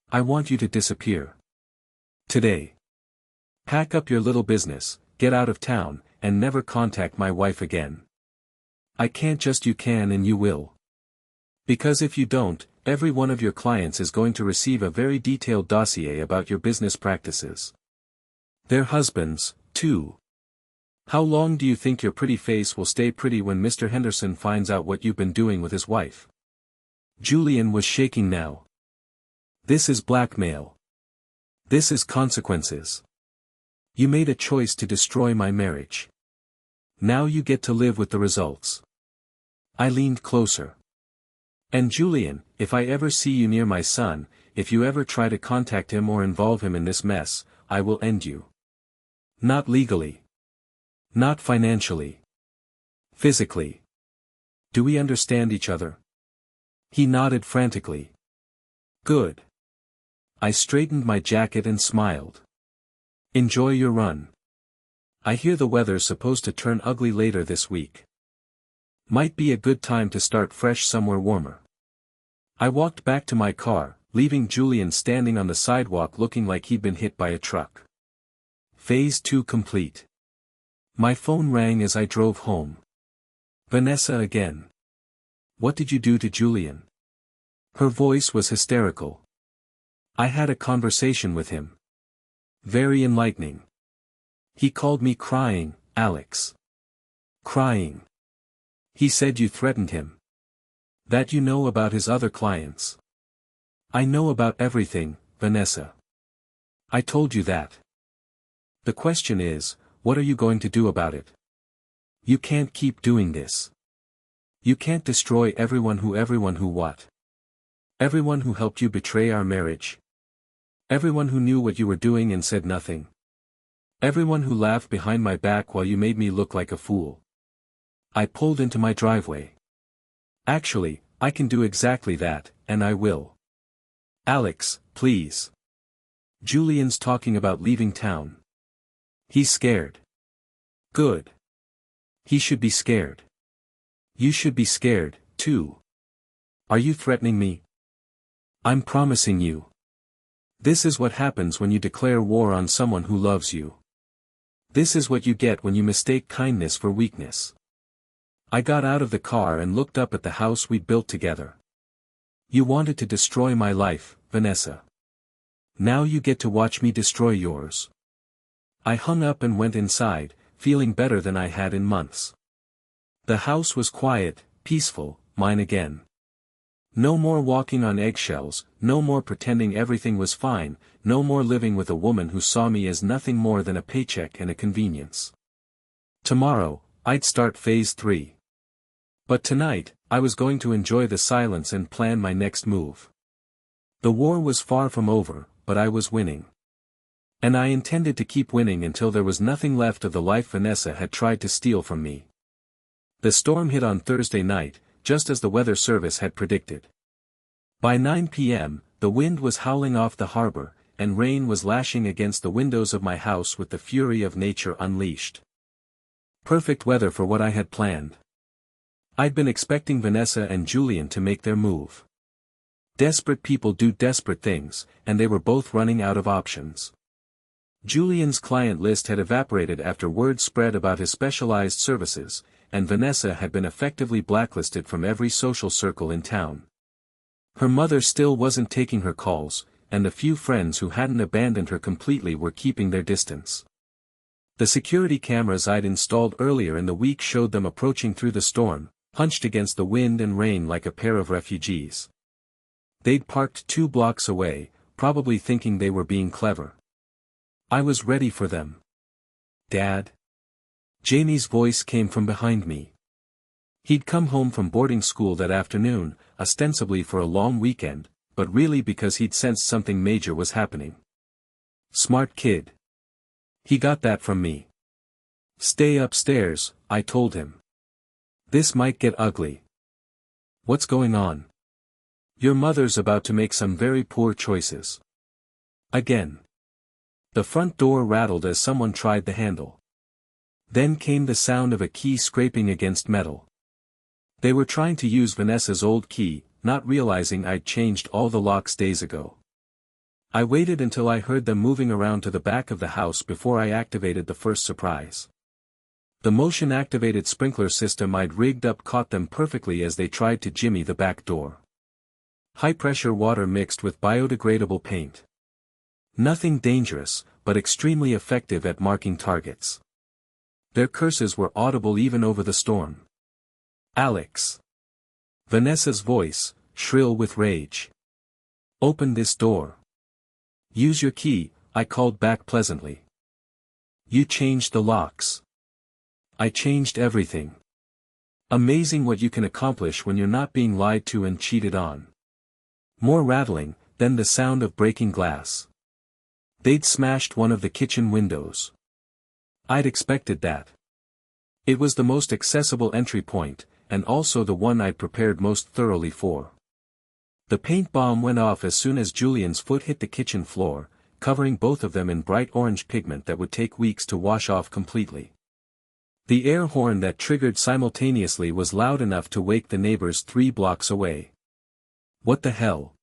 I want you to disappear. Today. Pack up your little business, get out of town, and never contact my wife again. I can't just you can and you will. Because if you don't, every one of your clients is going to receive a very detailed dossier about your business practices. Their husbands, too. How long do you think your pretty face will stay pretty when Mr. Henderson finds out what you've been doing with his wife? Julian was shaking now. This is blackmail. This is consequences. You made a choice to destroy my marriage. Now you get to live with the results. I leaned closer. And Julian, if I ever see you near my son, if you ever try to contact him or involve him in this mess, I will end you. Not legally. Not financially. Physically. Do we understand each other? He nodded frantically. Good. I straightened my jacket and smiled. Enjoy your run. I hear the weather's supposed to turn ugly later this week. Might be a good time to start fresh somewhere warmer. I walked back to my car, leaving Julian standing on the sidewalk looking like he'd been hit by a truck. Phase 2 complete. My phone rang as I drove home. Vanessa again. What did you do to Julian? Her voice was hysterical. I had a conversation with him. Very enlightening. He called me crying, Alex. Crying. He said you threatened him. That you know about his other clients. I know about everything, Vanessa. I told you that. The question is, what are you going to do about it? You can't keep doing this. You can't destroy everyone who what? Everyone who helped you betray our marriage. Everyone who knew what you were doing and said nothing. Everyone who laughed behind my back while you made me look like a fool. I pulled into my driveway. Actually, I can do exactly that, and I will. Alex, please. Julian's talking about leaving town. He's scared. Good. He should be scared. You should be scared, too. Are you threatening me? I'm promising you. This is what happens when you declare war on someone who loves you. This is what you get when you mistake kindness for weakness. I got out of the car and looked up at the house we'd built together. You wanted to destroy my life, Vanessa. Now you get to watch me destroy yours. I hung up and went inside, feeling better than I had in months. The house was quiet, peaceful, mine again. No more walking on eggshells, no more pretending everything was fine, no more living with a woman who saw me as nothing more than a paycheck and a convenience. Tomorrow, I'd start phase 3. But tonight, I was going to enjoy the silence and plan my next move. The war was far from over, but I was winning. And I intended to keep winning until there was nothing left of the life Vanessa had tried to steal from me. The storm hit on Thursday night, just as the weather service had predicted. By 9 p.m., the wind was howling off the harbor, and rain was lashing against the windows of my house with the fury of nature unleashed. Perfect weather for what I had planned. I'd been expecting Vanessa and Julian to make their move. Desperate people do desperate things, and they were both running out of options. Julian's client list had evaporated after word spread about his specialized services, and Vanessa had been effectively blacklisted from every social circle in town. Her mother still wasn't taking her calls, and the few friends who hadn't abandoned her completely were keeping their distance. The security cameras I'd installed earlier in the week showed them approaching through the storm, hunched against the wind and rain like a pair of refugees. They'd parked 2 blocks away, probably thinking they were being clever. I was ready for them. Dad? Jamie's voice came from behind me. He'd come home from boarding school that afternoon, ostensibly for a long weekend, but really because he'd sensed something major was happening. Smart kid. He got that from me. Stay upstairs, I told him. This might get ugly. What's going on? Your mother's about to make some very poor choices. Again. The front door rattled as someone tried the handle. Then came the sound of a key scraping against metal. They were trying to use Vanessa's old key, not realizing I'd changed all the locks days ago. I waited until I heard them moving around to the back of the house before I activated the first surprise. The motion-activated sprinkler system I'd rigged up caught them perfectly as they tried to jimmy the back door. High-pressure water mixed with biodegradable paint. Nothing dangerous, but extremely effective at marking targets. Their curses were audible even over the storm. Alex. Vanessa's voice, shrill with rage. Open this door. Use your key, I called back pleasantly. You changed the locks. I changed everything. Amazing what you can accomplish when you're not being lied to and cheated on. More rattling, then the sound of breaking glass. They'd smashed one of the kitchen windows. I'd expected that. It was the most accessible entry point, and also the one I'd prepared most thoroughly for. The paint bomb went off as soon as Julian's foot hit the kitchen floor, covering both of them in bright orange pigment that would take weeks to wash off completely. The air horn that triggered simultaneously was loud enough to wake the neighbors 3 blocks away. What the hell?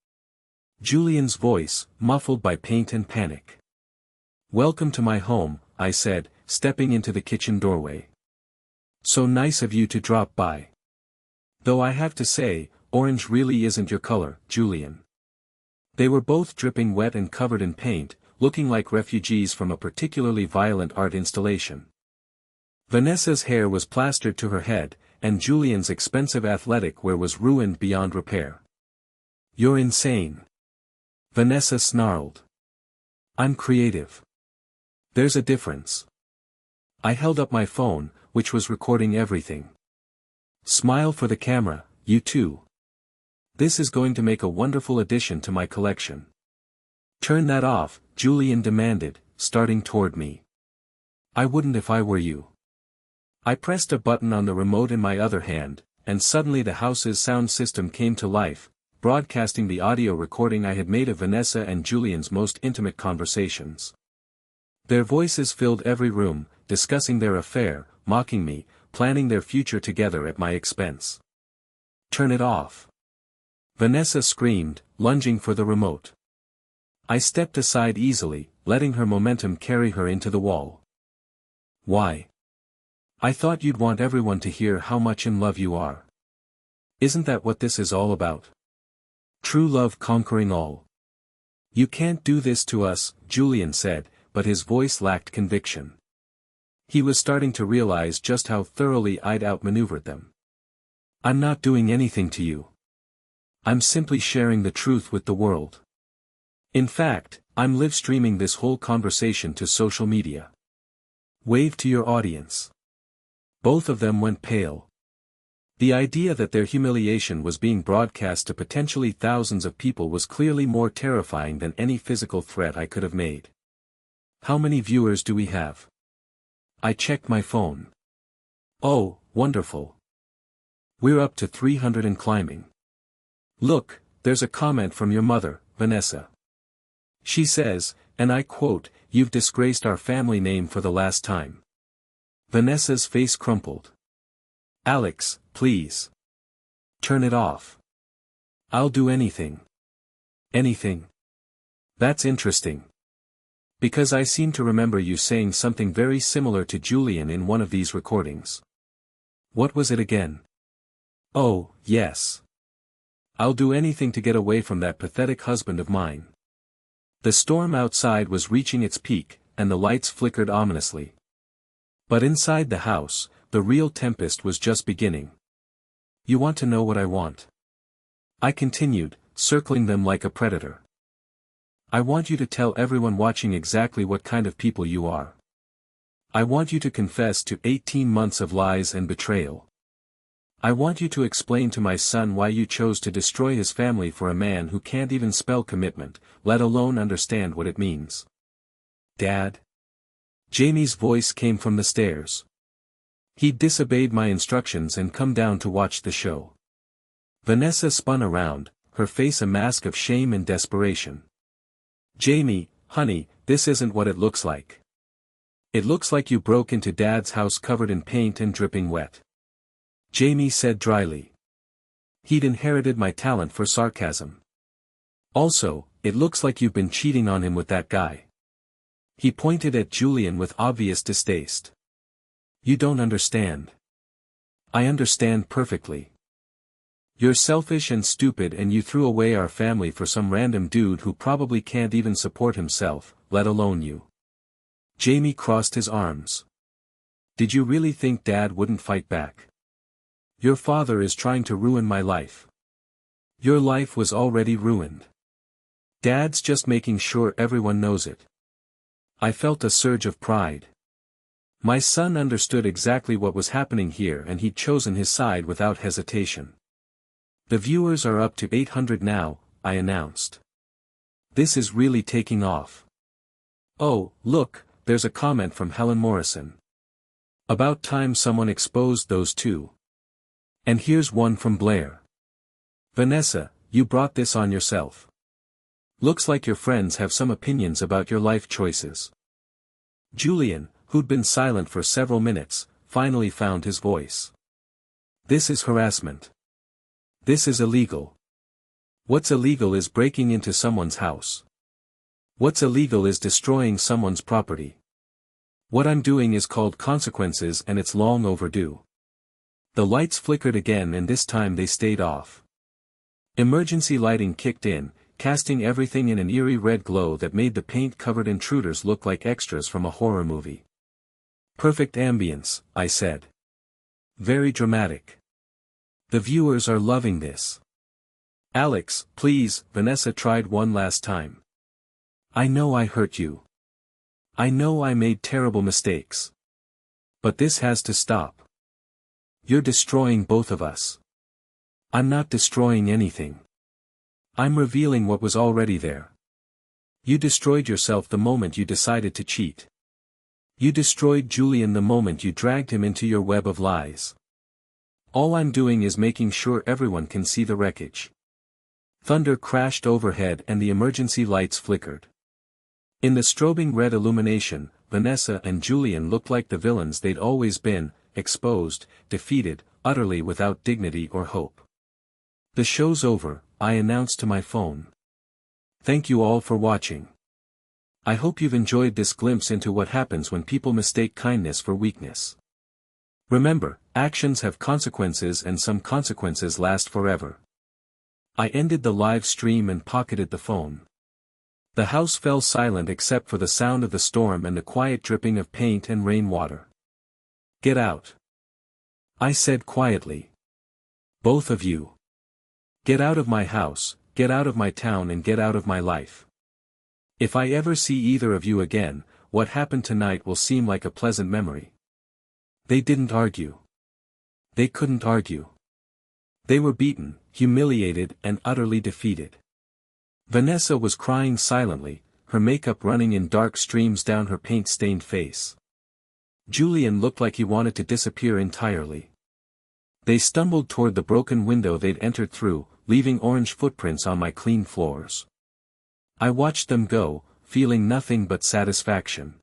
Julian's voice, muffled by paint and panic. Welcome to my home, I said, stepping into the kitchen doorway. So nice of you to drop by. Though I have to say, orange really isn't your color, Julian. They were both dripping wet and covered in paint, looking like refugees from a particularly violent art installation. Vanessa's hair was plastered to her head, and Julian's expensive athletic wear was ruined beyond repair. "You're insane," Vanessa snarled. "I'm creative. There's a difference." I held up my phone, which was recording everything. "Smile for the camera, you too. This is going to make a wonderful addition to my collection." "Turn that off," Julian demanded, starting toward me. "I wouldn't if I were you." I pressed a button on the remote in my other hand, and suddenly the house's sound system came to life, broadcasting the audio recording I had made of Vanessa and Julian's most intimate conversations. Their voices filled every room, discussing their affair, mocking me, planning their future together at my expense. "Turn it off," Vanessa screamed, lunging for the remote. I stepped aside easily, letting her momentum carry her into the wall. "Why? I thought you'd want everyone to hear how much in love you are. Isn't that what this is all about? True love conquering all." "You can't do this to us," Julian said, but his voice lacked conviction. He was starting to realize just how thoroughly I'd outmaneuvered them. "I'm not doing anything to you. I'm simply sharing the truth with the world. In fact, I'm live streaming this whole conversation to social media. Wave to your audience." Both of them went pale. The idea that their humiliation was being broadcast to potentially thousands of people was clearly more terrifying than any physical threat I could have made. "How many viewers do we have?" I checked my phone. "Oh, wonderful. We're up to 300 and climbing. Look, there's a comment from your mother, Vanessa. She says, and I quote, 'You've disgraced our family name for the last time.'" Vanessa's face crumpled. "Alex, please. Turn it off. I'll do anything." "Anything? That's interesting. Because I seem to remember you saying something very similar to Julian in one of these recordings. What was it again?" "Oh, yes. I'll do anything to get away from that pathetic husband of mine." The storm outside was reaching its peak, and the lights flickered ominously. But inside the house, the real tempest was just beginning. "You want to know what I want?" I continued, circling them like a predator. "I want you to tell everyone watching exactly what kind of people you are. I want you to confess to 18 months of lies and betrayal. I want you to explain to my son why you chose to destroy his family for a man who can't even spell commitment, let alone understand what it means." "Dad?" Jamie's voice came from the stairs. He'd disobeyed my instructions and come down to watch the show. Vanessa spun around, her face a mask of shame and desperation. "Jamie, honey, this isn't what it looks like. It looks like you broke into Dad's house covered in paint and dripping wet," Jamie said dryly. He'd inherited my talent for sarcasm. "Also, it looks like you've been cheating on him with that guy." He pointed at Julian with obvious distaste. "You don't understand." "I understand perfectly. You're selfish and stupid and you threw away our family for some random dude who probably can't even support himself, let alone you." Jamie crossed his arms. "Did you really think Dad wouldn't fight back? Your father is trying to ruin my life. Your life was already ruined. Dad's just making sure everyone knows it." I felt a surge of pride. My son understood exactly what was happening here and he'd chosen his side without hesitation. "The viewers are up to 800 now," I announced. "This is really taking off." "Oh, look, there's a comment from Helen Morrison. About time someone exposed those two. And here's one from Blair. Vanessa, you brought this on yourself. Looks like your friends have some opinions about your life choices." Julian, who'd been silent for several minutes, finally found his voice. "This is harassment. This is illegal. What's illegal is breaking into someone's house. What's illegal is destroying someone's property. What I'm doing is called consequences and it's long overdue." The lights flickered again and this time they stayed off. Emergency lighting kicked in, casting everything in an eerie red glow that made the paint-covered intruders look like extras from a horror movie. Perfect ambience, I said. Very dramatic. The viewers are loving this. Alex, please, Vanessa tried one last time. I know I hurt you. I know I made terrible mistakes. But this has to stop. You're destroying both of us. I'm not destroying anything. I'm revealing what was already there. You destroyed yourself the moment you decided to cheat. You destroyed Julian the moment you dragged him into your web of lies. All I'm doing is making sure everyone can see the wreckage. Thunder crashed overhead and the emergency lights flickered. In the strobing red illumination, Vanessa and Julian looked like the villains they'd always been, exposed, defeated, utterly without dignity or hope. The show's over, I announced to my phone. Thank you all for watching. I hope you've enjoyed this glimpse into what happens when people mistake kindness for weakness. Remember, actions have consequences and some consequences last forever. I ended the live stream and pocketed the phone. The house fell silent except for the sound of the storm and the quiet dripping of paint and rainwater. Get out. I said quietly. Both of you. Get out of my house, get out of my town and get out of my life. If I ever see either of you again, what happened tonight will seem like a pleasant memory. They didn't argue. They couldn't argue. They were beaten, humiliated and utterly defeated. Vanessa was crying silently, her makeup running in dark streams down her paint-stained face. Julian looked like he wanted to disappear entirely. They stumbled toward the broken window they'd entered through, leaving orange footprints on my clean floors. I watched them go, feeling nothing but satisfaction.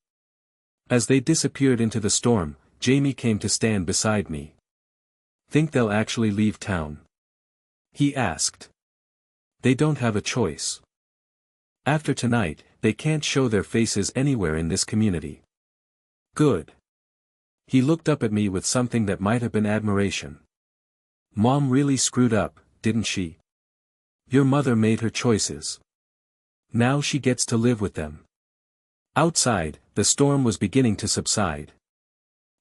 As they disappeared into the storm, Jamie came to stand beside me. Think they'll actually leave town? He asked. They don't have a choice. After tonight, they can't show their faces anywhere in this community. Good. He looked up at me with something that might have been admiration. Mom really screwed up, didn't she? Your mother made her choices. Now she gets to live with them. Outside, the storm was beginning to subside.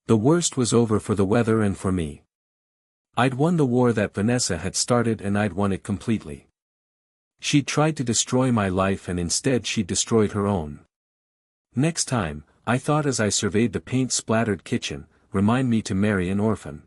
The worst was over for the weather and for me. I'd won the war that Vanessa had started and I'd won it completely. She'd tried to destroy my life and instead she'd destroyed her own. Next time, I thought as I surveyed the paint-splattered kitchen, remind me to marry an orphan.